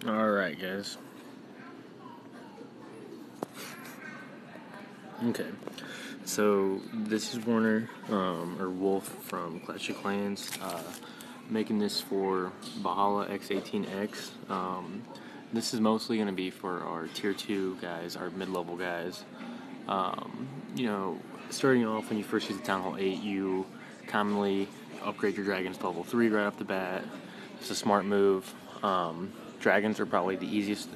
Alright, guys. Okay. So, this is Warner, or Wolf from Clash of Clans, making this for Valhalla x18x. This is mostly going to be for our Tier 2 guys, our mid-level guys. Starting off when you first use the Town Hall 8, you commonly upgrade your dragons to level 3 right off the bat. It's a smart move. Dragons are probably the easiest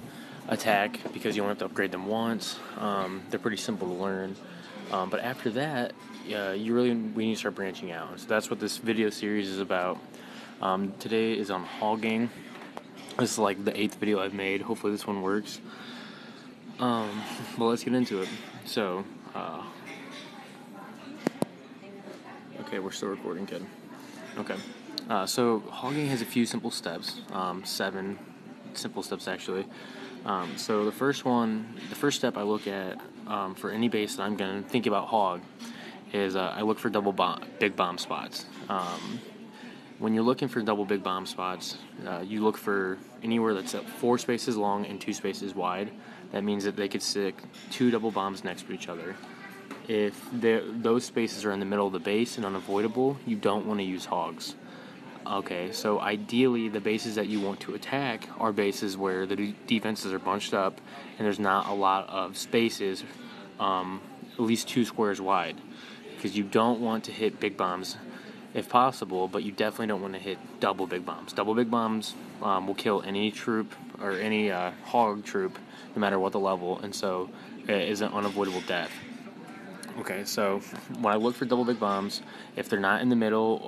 attack because you only have to upgrade them once. They're pretty simple to learn. But after that, we need to start branching out. So that's what this video series is about. Today is on hogging. This is like the 8th video I've made. Hopefully this one works. Well, let's get into it. So, okay, we're still recording, kid. Okay. So hogging has a few simple steps. 7 simple steps actually. So the first step I look at for any base that I'm going to think about hog is I look for big bomb spots. When you're looking for double big bomb spots, you look for anywhere that's 4 spaces long and 2 spaces wide. That means that they could stick 2 double bombs next to each other. If those spaces are in the middle of the base and unavoidable, you don't want to use hogs. Okay, so ideally the bases that you want to attack are bases where the defenses are bunched up and there's not a lot of spaces, at least 2 squares wide, because you don't want to hit big bombs if possible, but you definitely don't want to hit double big bombs. Double big bombs will kill any troop or any hog troop, no matter what the level, and so it is an unavoidable death. Okay, so when I look for double big bombs, if they're not in the middle,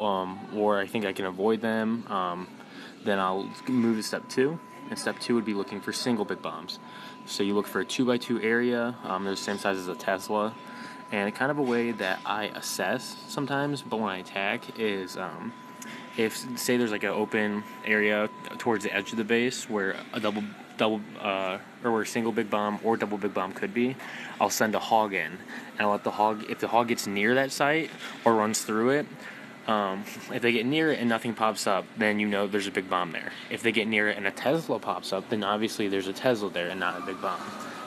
or I think I can avoid them, then I'll move to step 2. And step 2 would be looking for single big bombs. So you look for a 2x2 area. They're the same size as a Tesla. And kind of a way that I assess sometimes, but when I attack is, if say there's like an open area towards the edge of the base where or where a single big bomb or double big bomb could be, I'll send a hog in, and I'll let the hog, if the hog gets near that site or runs through it, if they get near it and nothing pops up, then you know there's a big bomb there. If they get near it and a Tesla pops up, then obviously there's a Tesla there and not a big bomb.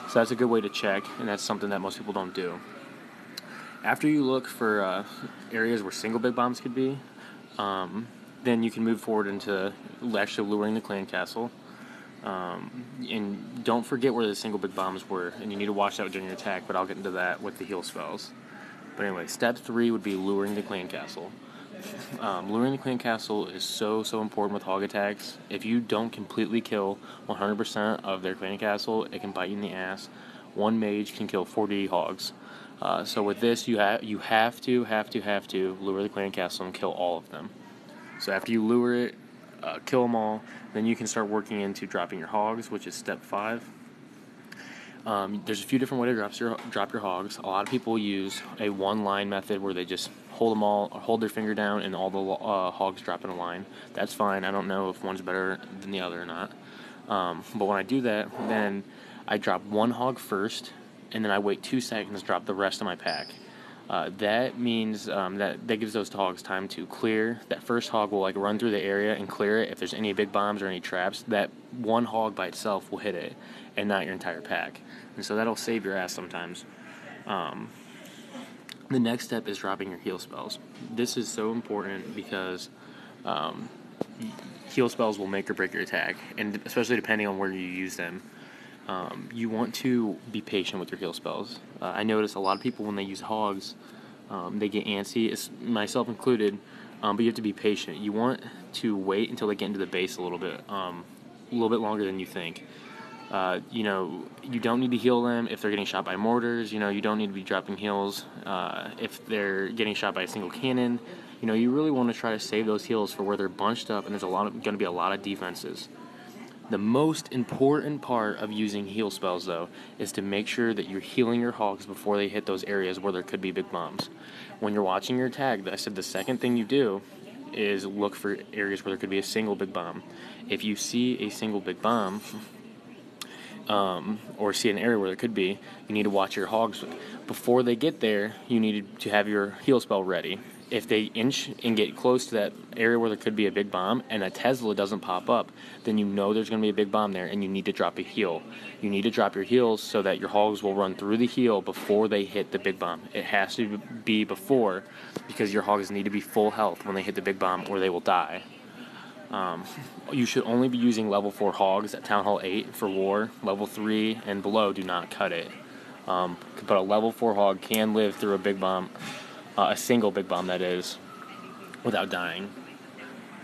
So that's a good way to check, and that's something that most people don't do. After you look for areas where single big bombs could be, then you can move forward into actually luring the clan castle. And don't forget where the single big bombs were, and you need to watch that during your attack, but I'll get into that with the heal spells. But anyway, step 3 would be luring the clan castle. Luring the clan castle is so important with hog attacks. If you don't completely kill 100% of their clan castle, it can bite you in the ass. One mage can kill 40 hogs. So with this, you have to lure the clan castle and kill all of them. So after you lure it, kill them all, then you can start working into dropping your hogs, which is step 5. There's a few different ways to drop your hogs. A lot of people use a one-line method where they just hold their finger down, and all the hogs drop in a line. That's fine. I don't know if one's better than the other or not. But when I do that, then I drop one hog first, and then I wait 2 seconds to drop the rest of my pack. That means that gives those hogs time to clear. That first hog will run through the area and clear it. If there's any big bombs or any traps, that one hog by itself will hit it, and not your entire pack. And so that'll save your ass sometimes. The next step is dropping your heal spells. This is so important because heal spells will make or break your attack, and especially depending on where you use them. You want to be patient with your heal spells. I notice a lot of people when they use hogs, they get antsy, myself included, but you have to be patient. You want to wait until they get into the base a little bit longer than you think. You don't need to heal them if they're getting shot by mortars. You don't need to be dropping heals if they're getting shot by a single cannon. You really want to try to save those heals for where they're bunched up and there's going to be a lot of defenses. The most important part of using heal spells, though, is to make sure that you're healing your hogs before they hit those areas where there could be big bombs. When you're watching your attack, I said the second thing you do is look for areas where there could be a single big bomb. If you see a single big bomb, or see an area where there could be, you need to watch your hogs. Before they get there, you need to have your heal spell ready. if they inch and get close to that area where there could be a big bomb and a Tesla doesn't pop up, then you know there's going to be a big bomb there, and you need to drop a heel. You need to drop your heels so that your hogs will run through the heel before they hit the big bomb. It has to be before, because your hogs need to be full health when they hit the big bomb or they will die. You should only be using level 4 hogs at Town Hall 8 for war. Level 3 and below do not cut it. But a level 4 hog can live through a big bomb, a single big bomb that is, without dying.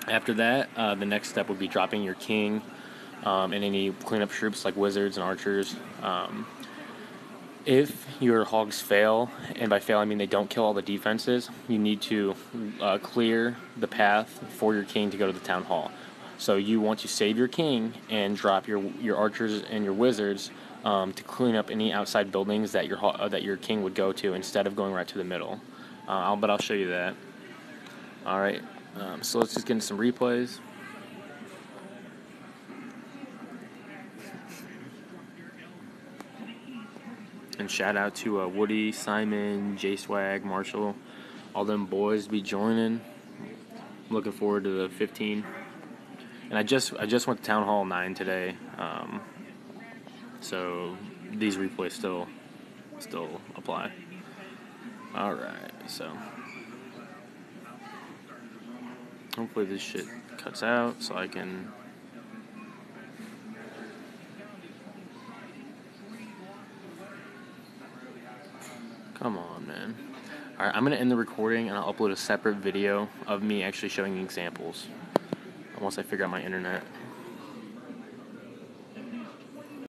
After that, the next step would be dropping your king and any cleanup troops like wizards and archers. If your hogs fail, and by fail I mean they don't kill all the defenses, you need to clear the path for your king to go to the town hall. So you want to save your king and drop your archers and your wizards to clean up any outside buildings that your king would go to, instead of going right to the middle. But I'll show you that. All right. So let's just get into some replays. And shout out to Woody, Simon, J-Swag, Marshall, all them boys be joining. I'm looking forward to the 15. And I just went to Town Hall 9 today, so these replays still apply. All right, so hopefully this shit cuts out so I can. Come on, man. Alright, I'm going to end the recording and I'll upload a separate video of me actually showing examples once I figure out my internet.